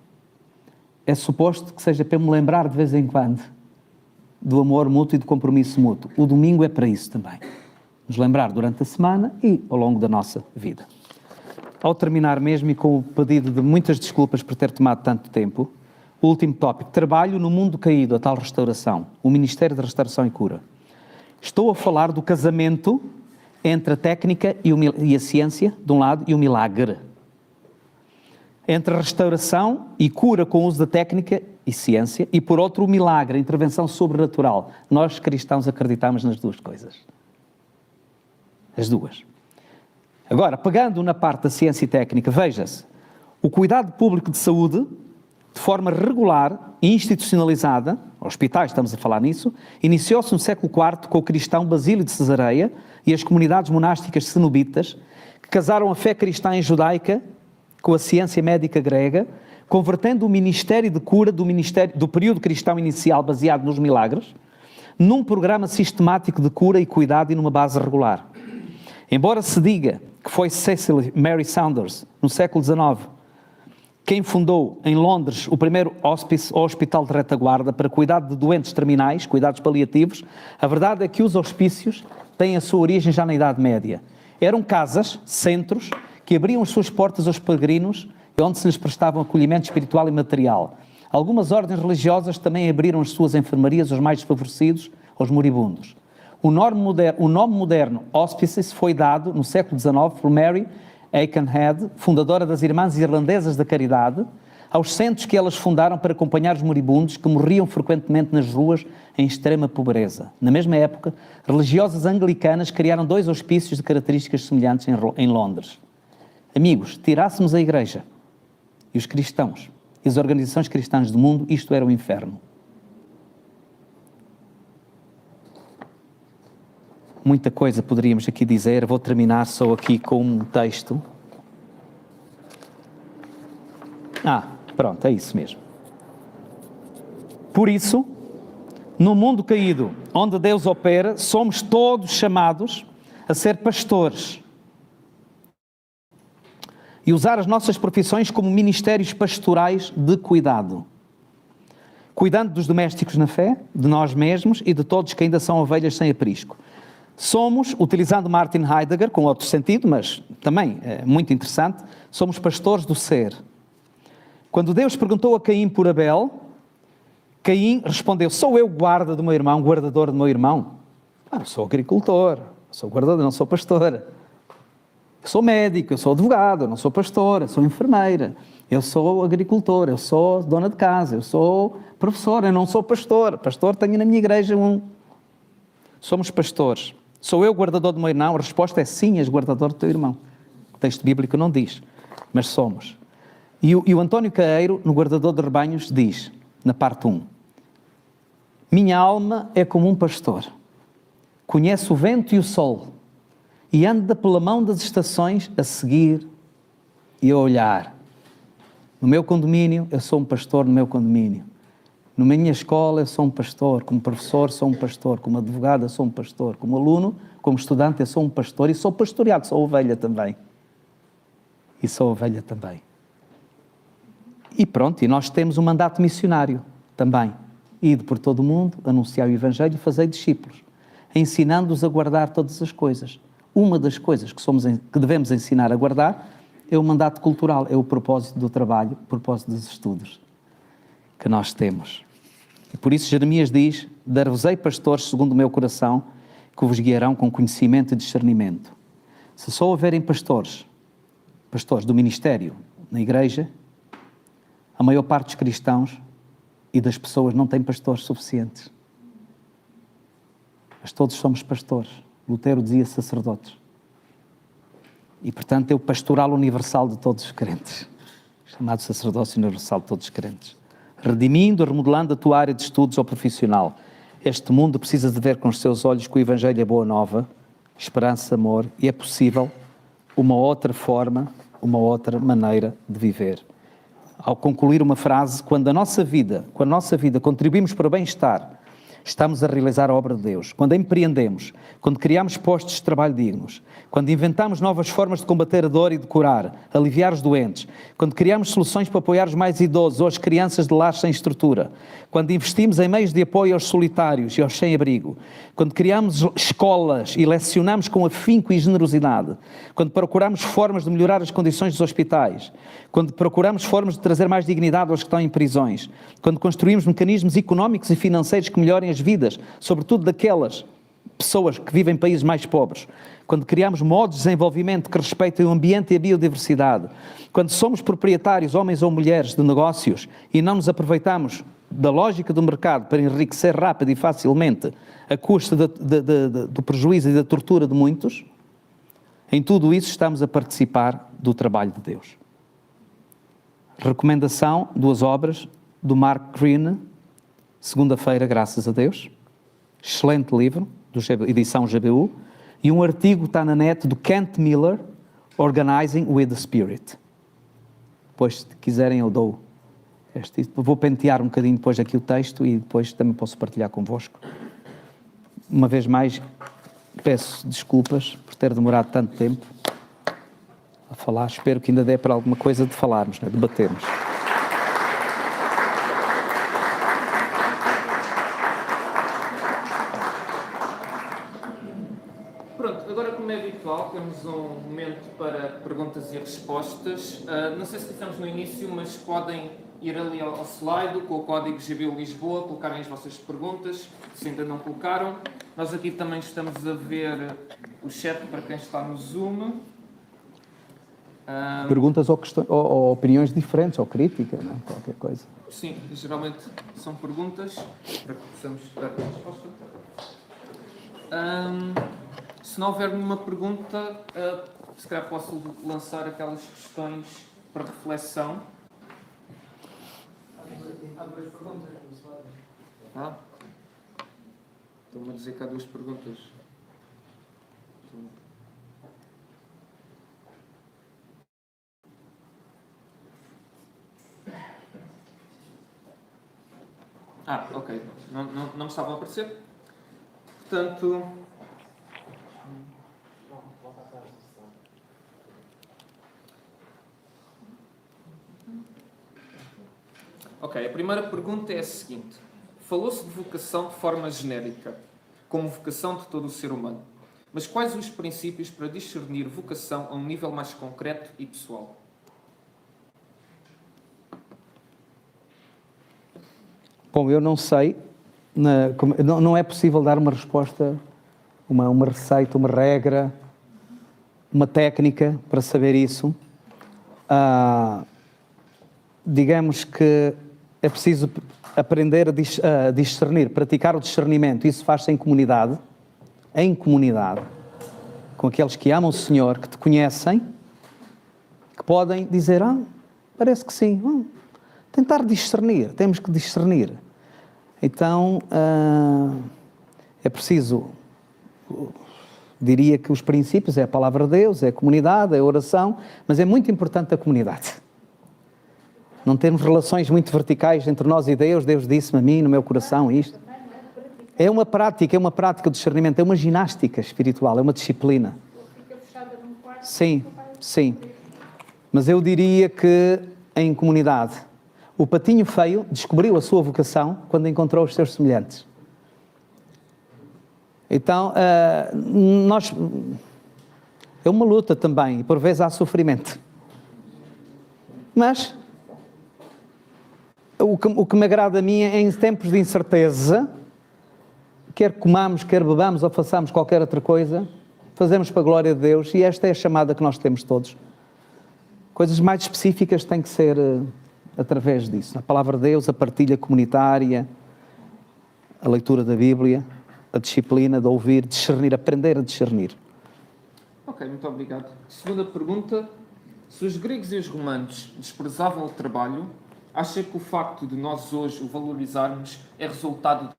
É suposto que seja para eu me lembrar de vez em quando do amor mútuo e do compromisso mútuo. O domingo é para isso também. Nos lembrar durante a semana e ao longo da nossa vida. Ao terminar mesmo e com o pedido de muitas desculpas por ter tomado tanto tempo, o último tópico, trabalho no mundo caído, a tal restauração, o Ministério de Restauração e Cura. Estou a falar do casamento entre a técnica e a ciência, de um lado, e o milagre. Entre a restauração e cura com o uso da técnica e ciência, e por outro o milagre, a intervenção sobrenatural. Nós cristãos acreditamos nas duas coisas. As duas. Agora, pegando na parte da ciência e técnica, veja-se, o cuidado público de saúde, de forma regular e institucionalizada, hospitais estamos a falar nisso, iniciou-se no século IV com o cristão Basílio de Cesareia e as comunidades monásticas cenobitas, que casaram a fé cristã e judaica com a ciência médica grega, convertendo o ministério de cura do período cristão inicial baseado nos milagres, num programa sistemático de cura e cuidado e numa base regular. Embora se diga que foi Cecil Mary Saunders, no século XIX, quem fundou em Londres o primeiro hospice ou hospital de retaguarda para cuidado de doentes terminais, cuidados paliativos, a verdade é que os hospícios têm a sua origem já na Idade Média. Eram casas, centros, que abriam as suas portas aos peregrinos onde se lhes prestava acolhimento espiritual e material. Algumas ordens religiosas também abriram as suas enfermarias aos mais desfavorecidos, aos moribundos. O nome moderno Hospices foi dado no século XIX por Mary Aikenhead, fundadora das Irmãs Irlandesas da Caridade, aos centros que elas fundaram para acompanhar os moribundos que morriam frequentemente nas ruas em extrema pobreza. Na mesma época, religiosas anglicanas criaram 2 hospícios de características semelhantes em Londres. Amigos, tirássemos a Igreja e os cristãos e as organizações cristãs do mundo, isto era o inferno. Muita coisa poderíamos aqui dizer, vou terminar só aqui com um texto. Pronto, é isso mesmo. Por isso, no mundo caído, onde Deus opera, somos todos chamados a ser pastores e usar as nossas profissões como ministérios pastorais de cuidado, cuidando dos domésticos na fé, de nós mesmos e de todos que ainda são ovelhas sem aprisco. Somos, utilizando Martin Heidegger, com outro sentido, mas também é muito interessante, somos pastores do ser. Quando Deus perguntou a Caim por Abel, Caim respondeu: sou eu guarda do meu irmão, guardador do meu irmão? Eu sou agricultor, sou guardador, não sou pastor. Eu sou médico, eu sou advogado, eu não sou pastor, eu sou enfermeira, eu sou agricultor, eu sou dona de casa, eu sou professor, eu não sou pastor. Pastor tenho na minha igreja um. Somos pastores. Sou eu guardador do meu irmão? A resposta é sim, és guardador do teu irmão. O texto bíblico não diz, mas somos. E o António Caeiro, no Guardador de Rebanhos, diz, na parte 1, minha alma é como um pastor, conhece o vento e o sol, e anda pela mão das estações a seguir e a olhar. No meu condomínio, eu sou um pastor no meu condomínio. Na minha escola, eu sou um pastor. Como professor, sou um pastor. Como advogado, eu sou um pastor. Como aluno, como estudante, eu sou um pastor. E sou pastoreado, sou ovelha também. E pronto, e nós temos um mandato missionário também. Ide por todo o mundo, anunciar o Evangelho e fazer discípulos, ensinando-os a guardar todas as coisas. Uma das coisas que devemos ensinar a guardar é o mandato cultural, é o propósito do trabalho, o propósito dos estudos que nós temos. E por isso Jeremias diz, dar-vos-ei pastores segundo o meu coração, que vos guiarão com conhecimento e discernimento. Se só houverem pastores do ministério na igreja, a maior parte dos cristãos e das pessoas não tem pastores suficientes. Mas todos somos pastores. Lutero dizia sacerdotes. E, portanto, é o pastoral universal de todos os crentes, chamado sacerdócio universal de todos os crentes. Redimindo, remodelando a tua área de estudos ou profissional. Este mundo precisa de ver com os seus olhos que o Evangelho é boa nova, esperança, amor, e é possível uma outra forma, uma outra maneira de viver. Ao concluir uma frase, quando a nossa vida contribuímos para o bem-estar, estamos a realizar a obra de Deus. Quando empreendemos, quando criamos postos de trabalho dignos, quando inventamos novas formas de combater a dor e de curar, aliviar os doentes, quando criamos soluções para apoiar os mais idosos ou as crianças de lares sem estrutura, quando investimos em meios de apoio aos solitários e aos sem-abrigo, quando criamos escolas e lecionamos com afinco e generosidade, quando procuramos formas de melhorar as condições dos hospitais, quando procuramos formas de trazer mais dignidade aos que estão em prisões, quando construímos mecanismos económicos e financeiros que melhorem as vidas, sobretudo daquelas pessoas que vivem em países mais pobres, quando criamos modos de desenvolvimento que respeitem o ambiente e a biodiversidade, quando somos proprietários, homens ou mulheres, de negócios e não nos aproveitamos da lógica do mercado para enriquecer rápido e facilmente a custa do prejuízo e da tortura de muitos, em tudo isso estamos a participar do trabalho de Deus. Recomendação, 2 obras do Mark Greene, Segunda-feira, graças a Deus. Excelente livro, edição GBU. E um artigo está na net do Kent Miller, Organizing with the Spirit. Depois, se quiserem, eu dou este. Vou pentear um bocadinho depois aqui o texto e depois também posso partilhar convosco. Uma vez mais, peço desculpas por ter demorado tanto tempo a falar. Espero que ainda dê para alguma coisa de falarmos, né? Debatermos. Pronto, agora como é habitual, temos um momento para perguntas e e respostas. Não sei se dissemos no início, mas podem ir ali ao slide com o código GB Lisboa, colocarem as vossas perguntas, se ainda não colocaram. Nós aqui também estamos a ver o chat para quem está no Zoom. Perguntas ou opiniões diferentes, ou crítica, não é? Qualquer coisa. Sim, geralmente são perguntas para que possamos dar a resposta. Se não houver nenhuma pergunta, se calhar posso lançar aquelas questões para reflexão. Há duas perguntas, Ah? Estão-me a dizer que há duas perguntas. Ok. Não me estavam a aparecer. Portanto... Ok, a primeira pergunta é a seguinte. Falou-se de vocação de forma genérica, como vocação de todo o ser humano. Mas quais os princípios para discernir vocação a um nível mais concreto e pessoal? Bom, eu não sei, não é possível dar uma resposta, uma receita, uma regra, uma técnica para saber isso. Digamos que é preciso aprender a discernir, praticar o discernimento. Isso faz-se em comunidade, com aqueles que amam o Senhor, que te conhecem, que podem dizer, parece que sim, tentar discernir, temos que discernir. Então, é preciso, diria que os princípios é a palavra de Deus, é a comunidade, é a oração, mas é muito importante a comunidade. Não termos relações muito verticais entre nós e Deus. Deus disse-me a mim, no meu coração, isto. É uma prática de discernimento, é uma ginástica espiritual, é uma disciplina. Sim. Mas eu diria que em comunidade, o patinho feio descobriu a sua vocação quando encontrou os seus semelhantes. Então, é uma luta também, e por vezes há sofrimento. Mas o que me agrada a mim é em tempos de incerteza, quer comamos, quer bebamos ou façamos qualquer outra coisa, fazemos para a glória de Deus, e esta é a chamada que nós temos todos. Coisas mais específicas têm que ser através disso. A palavra de Deus, a partilha comunitária, a leitura da Bíblia, a disciplina de ouvir, discernir, aprender a discernir. Ok, muito obrigado. Segunda pergunta. Se os gregos e os romanos desprezavam o trabalho, acha que o facto de nós hoje o valorizarmos é resultado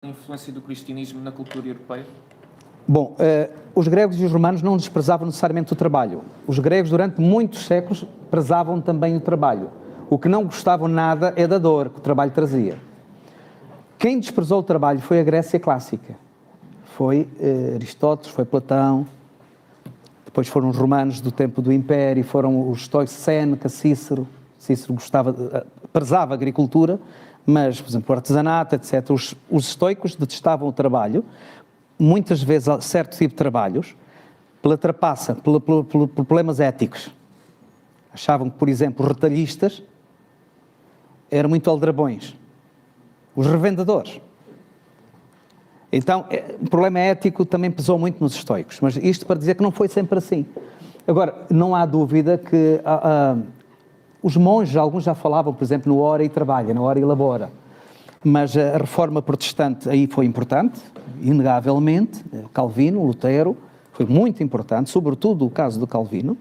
da influência do cristianismo na cultura europeia? Bom, os gregos e os romanos não desprezavam necessariamente o trabalho. Os gregos, durante muitos séculos, prezavam também o trabalho. O que não gostavam nada é da dor que o trabalho trazia. Quem desprezou o trabalho foi a Grécia clássica. Foi Aristóteles, foi Platão, depois foram os romanos do tempo do Império, foram os estoicos, Séneca, Cícero. Cícero prezava a agricultura, mas, por exemplo, o artesanato, etc. Os estoicos detestavam o trabalho, muitas vezes certo tipo de trabalhos, pela trapaça, por problemas éticos. Achavam que, por exemplo, os retalhistas eram muito aldrabões. Os revendedores. Então, o problema ético também pesou muito nos estoicos, mas isto para dizer que não foi sempre assim. Agora, não há dúvida que os monges, alguns já falavam, por exemplo, no ora e trabalha, no ora e labora. Mas a reforma protestante aí foi importante, inegavelmente. Calvino, Lutero, foi muito importante, sobretudo o caso do Calvino.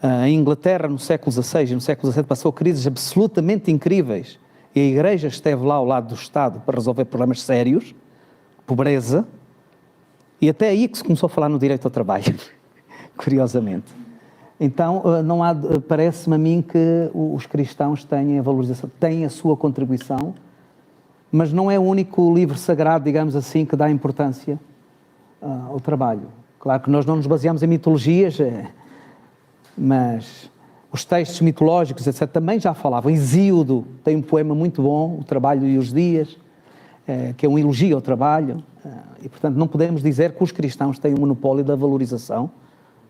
A Inglaterra, no século XVI e no século XVII, passou crises absolutamente incríveis. E a Igreja esteve lá ao lado do Estado para resolver problemas sérios, pobreza, e até aí que se começou a falar no direito ao trabalho, curiosamente. Então, parece-me a mim que os cristãos têm a valorização, têm a sua contribuição, mas não é o único livro sagrado, digamos assim, que dá importância ao trabalho. Claro que nós não nos baseamos em mitologias, mas os textos mitológicos, etc., também já falavam. Hesíodo tem um poema muito bom, O Trabalho e os Dias, que é um elogio ao trabalho, e, portanto, não podemos dizer que os cristãos têm o monopólio da valorização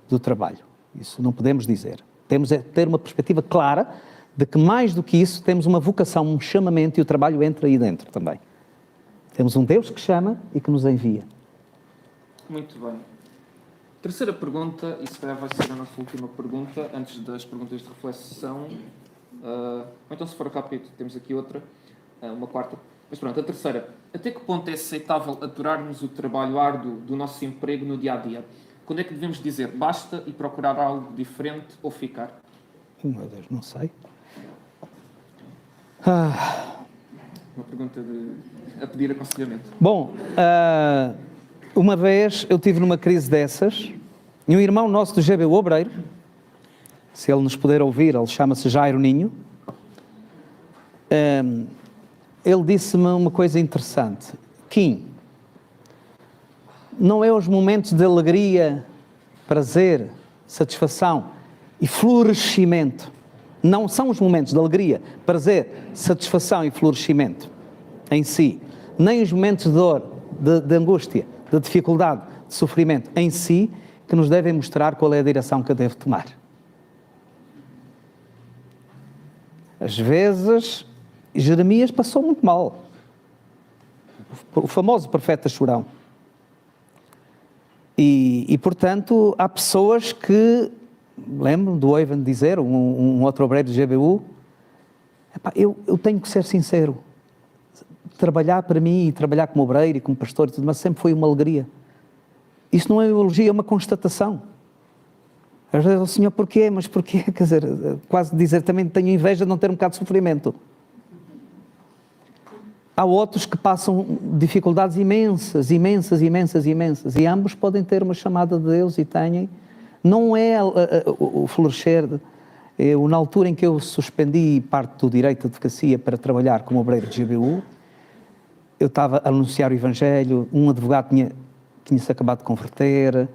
do trabalho. Isso não podemos dizer. Temos é ter uma perspectiva clara de que, mais do que isso, temos uma vocação, um chamamento, e o trabalho entra aí dentro também. Temos um Deus que chama e que nos envia. Muito bem. Terceira pergunta, e se calhar vai ser a nossa última pergunta, antes das perguntas de reflexão. Ou então, se for rápido, temos aqui outra, uma quarta. Mas pronto, a terceira. Até que ponto é aceitável aturarmos o trabalho árduo do nosso emprego no dia-a-dia? Quando é que devemos dizer basta e procurar algo diferente ou ficar? Meu Deus, não sei. Uma pergunta a pedir aconselhamento. Bom, uma vez eu estive numa crise dessas, e um irmão nosso do GBU Obreiro, se ele nos puder ouvir, ele chama-se Jairo Ninho, ele disse-me uma coisa interessante. Kim, não é os momentos de alegria, prazer, satisfação e florescimento. Não são os momentos de alegria, prazer, satisfação e florescimento em si. Nem os momentos de dor, de angústia, de dificuldade, de sofrimento em si, que nos devem mostrar qual é a direção que eu devo tomar. Às vezes, Jeremias passou muito mal. O famoso profeta chorão. E portanto, há pessoas que, lembro do Oivan dizer, um outro obreiro do GBU, eu tenho que ser sincero, trabalhar para mim e trabalhar como obreiro e como pastor e tudo, mas sempre foi uma alegria. Isso não é uma elogio, é uma constatação. Às vezes, Senhor, porquê? Mas porquê? Quer dizer, quase dizer, também tenho inveja de não ter um bocado de sofrimento. Há outros que passam dificuldades imensas, e ambos podem ter uma chamada de Deus e têm. Não é o florescer. Eu, na altura em que eu suspendi parte do direito de advocacia para trabalhar como obreiro de GBU, eu estava a anunciar o Evangelho, um advogado tinha-se acabado de converter,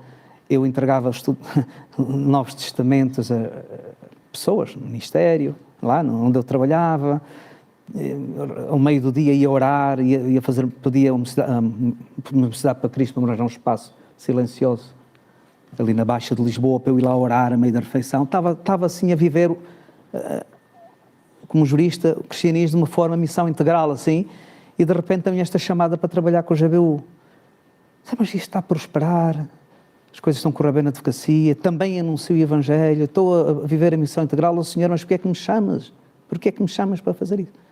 eu entregava Novos Testamentos a pessoas no ministério, lá onde eu trabalhava. Ao meio do dia ia orar, pedia uma universidade para Cristo, para me arranjar um espaço silencioso ali na Baixa de Lisboa, para eu ir lá orar a meio da refeição. Estava assim a viver como jurista o cristianismo de uma forma, missão integral assim, e de repente também esta chamada para trabalhar com o GBU. Mas isto está a prosperar, as coisas estão a correr bem na advocacia, também anuncio o Evangelho, estou a viver a missão integral. Senhor, mas porquê é que me chamas? Porquê é que me chamas para fazer isso?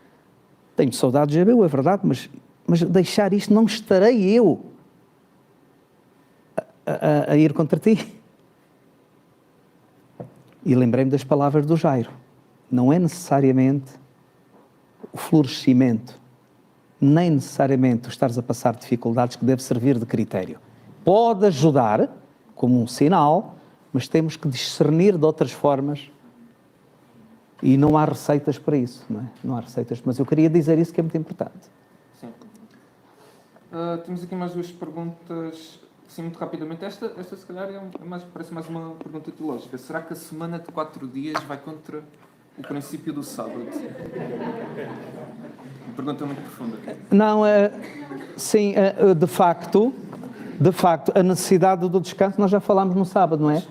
Tenho saudade de GBU, é verdade, mas deixar isto, não estarei eu a ir contra ti. E lembrei-me das palavras do Jairo. Não é necessariamente o florescimento, nem necessariamente o estares a passar dificuldades que deve servir de critério. Pode ajudar, como um sinal, mas temos que discernir de outras formas. E não há receitas para isso, não é? Não há receitas, mas eu queria dizer isso que é muito importante. Sim. Temos aqui mais duas perguntas, sim, muito rapidamente. Esta se calhar, parece mais uma pergunta teológica. Será que a semana de 4 dias vai contra o princípio do sábado? Uma pergunta muito profunda. Não, sim, de facto, a necessidade do descanso, nós já falámos no sábado, não é?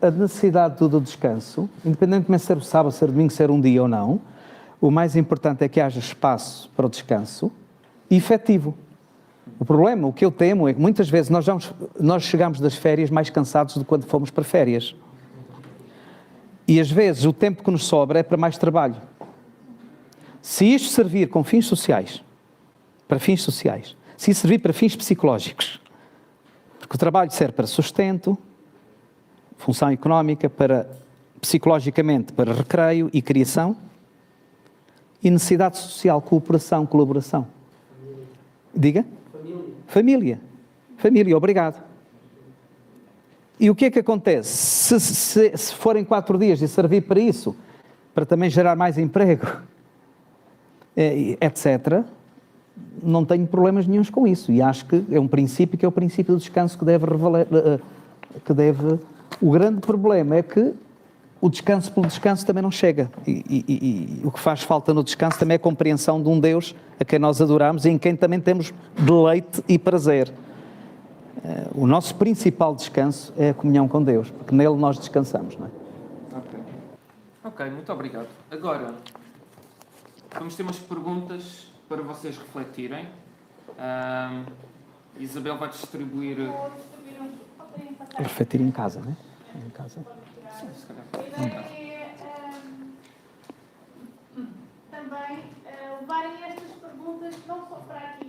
A necessidade do descanso, independentemente de ser o sábado, ser domingo, ser um dia ou não, o mais importante é que haja espaço para o descanso e efetivo. O problema, o que eu temo, é que muitas vezes nós chegamos das férias mais cansados do que quando fomos para férias. E às vezes o tempo que nos sobra é para mais trabalho. Se isto servir com fins sociais, se isso servir para fins psicológicos, porque o trabalho serve para sustento, função económica, para psicologicamente para recreio e criação, e necessidade social, cooperação, colaboração. Diga? Família, obrigado. E o que é que acontece? Se forem 4 dias e servir para isso, para também gerar mais emprego, etc., não tenho problemas nenhuns com isso. E acho que é um princípio, que é o princípio do descanso, que deve... O grande problema é que o descanso pelo descanso também não chega. E o que faz falta no descanso também é a compreensão de um Deus a quem nós adoramos e em quem também temos deleite e prazer. O nosso principal descanso é a comunhão com Deus, porque nele nós descansamos, não é? Ok. Ok, muito obrigado. Agora, vamos ter umas perguntas para vocês refletirem. Isabel vai distribuir... Refletir em casa, né? Em casa. Sim, se calhar. A ideia é também levarem estas perguntas não só para aqui